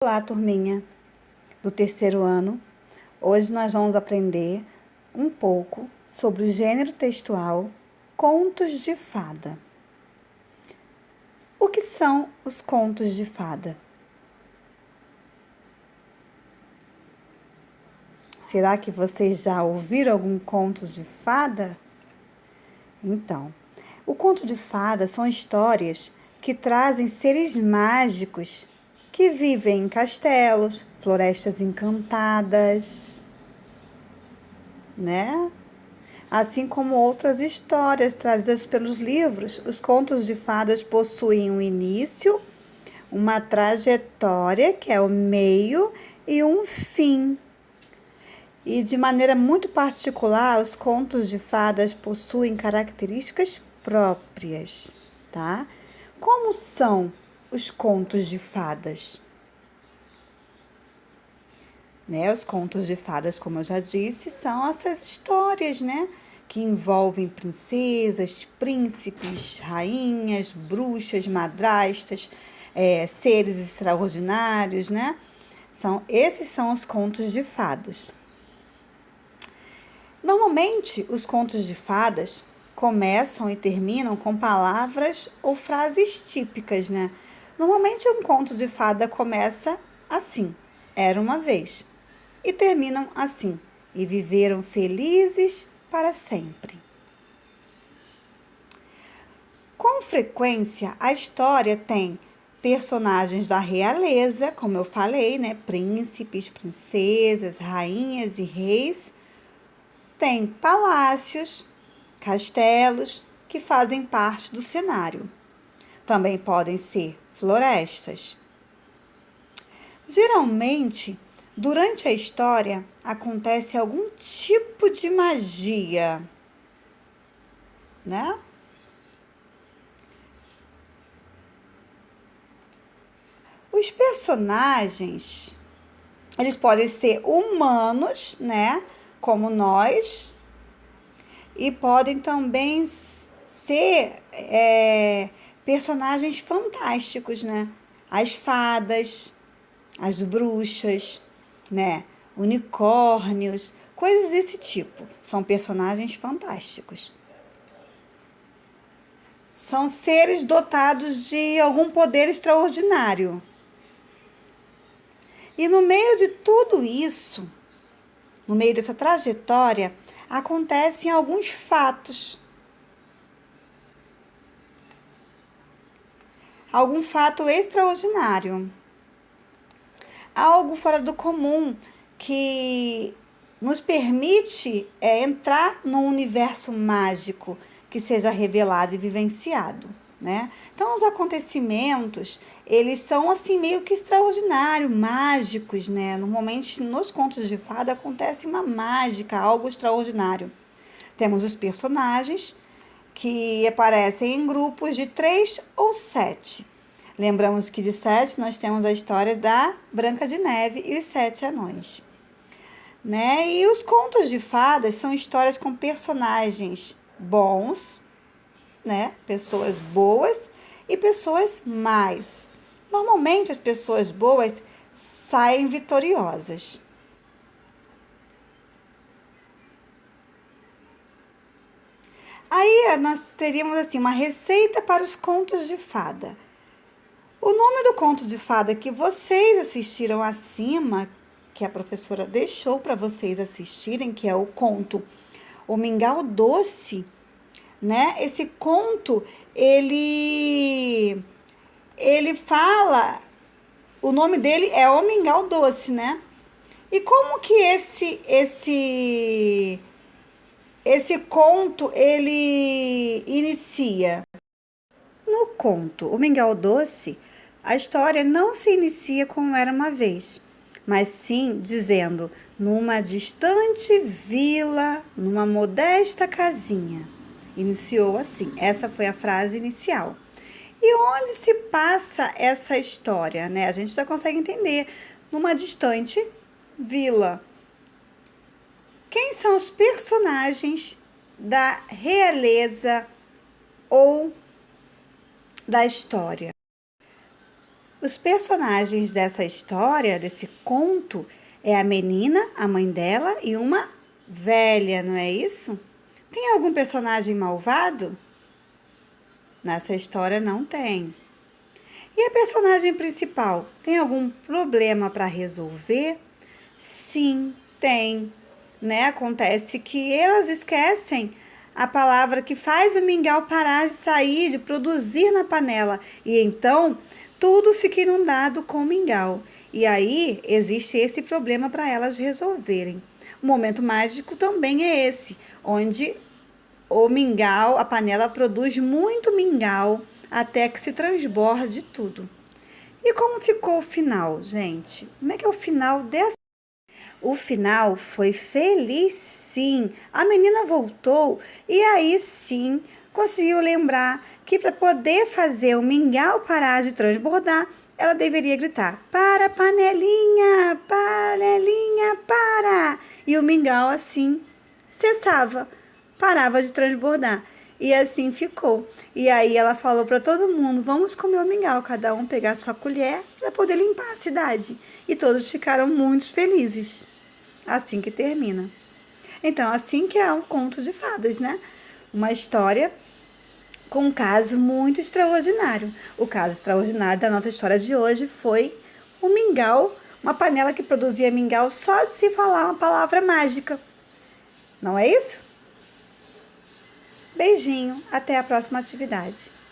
Olá, turminha do terceiro ano. Hoje nós vamos aprender um pouco sobre o gênero textual contos de fada. O que são os contos de fada? Será que vocês já ouviram algum conto de fada? Então, o conto de fada são histórias que trazem seres mágicos que vivem em castelos, florestas encantadas, né? Assim como outras histórias trazidas pelos livros, os contos de fadas possuem um início, uma trajetória, que é o meio, e um fim. E de maneira muito particular, os contos de fadas possuem características próprias, tá? Como são os contos de fadas? Os contos de fadas, como eu já disse, são essas histórias, que envolvem princesas, príncipes, rainhas, bruxas, madrastas, seres extraordinários, Esses são os contos de fadas. Normalmente, os contos de fadas começam e terminam com palavras ou frases típicas, Normalmente, um conto de fada começa assim: era uma vez. E terminam assim: e viveram felizes para sempre. Com frequência, a história tem personagens da realeza, como eu falei, príncipes, princesas, rainhas e reis. Tem palácios, castelos, que fazem parte do cenário. Também podem ser florestas. Geralmente, durante a história, acontece algum tipo de magia, Os personagens, eles podem ser humanos, como nós, e podem também ser personagens fantásticos, As fadas, as bruxas, unicórnios, coisas desse tipo. São personagens fantásticos. São seres dotados de algum poder extraordinário. E no meio de tudo isso, no meio dessa trajetória, acontecem alguns fatos. Algum fato extraordinário. Algo fora do comum que nos permite entrar num universo mágico que seja revelado e vivenciado, Então, os acontecimentos, eles são assim meio que extraordinários, mágicos, Normalmente, nos contos de fada, acontece uma mágica, algo extraordinário. Temos os personagens que aparecem em grupos de 3 ou 7. Lembramos que de 7 nós temos a história da Branca de Neve e os 7 anões. E os contos de fadas são histórias com personagens bons, pessoas boas e pessoas más. Normalmente as pessoas boas saem vitoriosas. Aí nós teríamos assim uma receita para os contos de fada. O nome do conto de fada que vocês assistiram acima, que a professora deixou para vocês assistirem, que é o conto O Mingau Doce, Esse conto, ele fala, o nome dele é O Mingau Doce, E como que esse conto, ele inicia? No conto O Mingau Doce, a história não se inicia como era uma vez, mas sim dizendo: numa distante vila, numa modesta casinha. Iniciou assim, essa foi a frase inicial. E onde se passa essa história, A gente já consegue entender. Numa distante vila. Quem são os personagens da realeza ou da história? Os personagens dessa história, desse conto, é a menina, a mãe dela e uma velha, não é isso? Tem algum personagem malvado? Nessa história não tem. E a personagem principal tem algum problema para resolver? Sim, tem. Né? Acontece que elas esquecem a palavra que faz o mingau parar de sair, de produzir na panela. E então tudo fica inundado com mingau. E aí existe esse problema para elas resolverem. O momento mágico também é esse, onde o mingau, a panela produz muito mingau até que se transborde tudo. E como ficou o final, gente? Como é que é o final dessa? O final foi feliz, sim. A menina voltou e aí sim conseguiu lembrar que para poder fazer o mingau parar de transbordar, ela deveria gritar: para, panelinha, panelinha, para! E o mingau assim cessava, parava de transbordar. E assim ficou. E aí ela falou para todo mundo: vamos comer o mingau, cada um pegar sua colher para poder limpar a cidade. E todos ficaram muito felizes. Assim que termina. Então, assim que é um conto de fadas, né? Uma história com um caso muito extraordinário. O caso extraordinário da nossa história de hoje foi o mingau, uma panela que produzia mingau só de se falar uma palavra mágica. Não é isso? Beijinho, até a próxima atividade.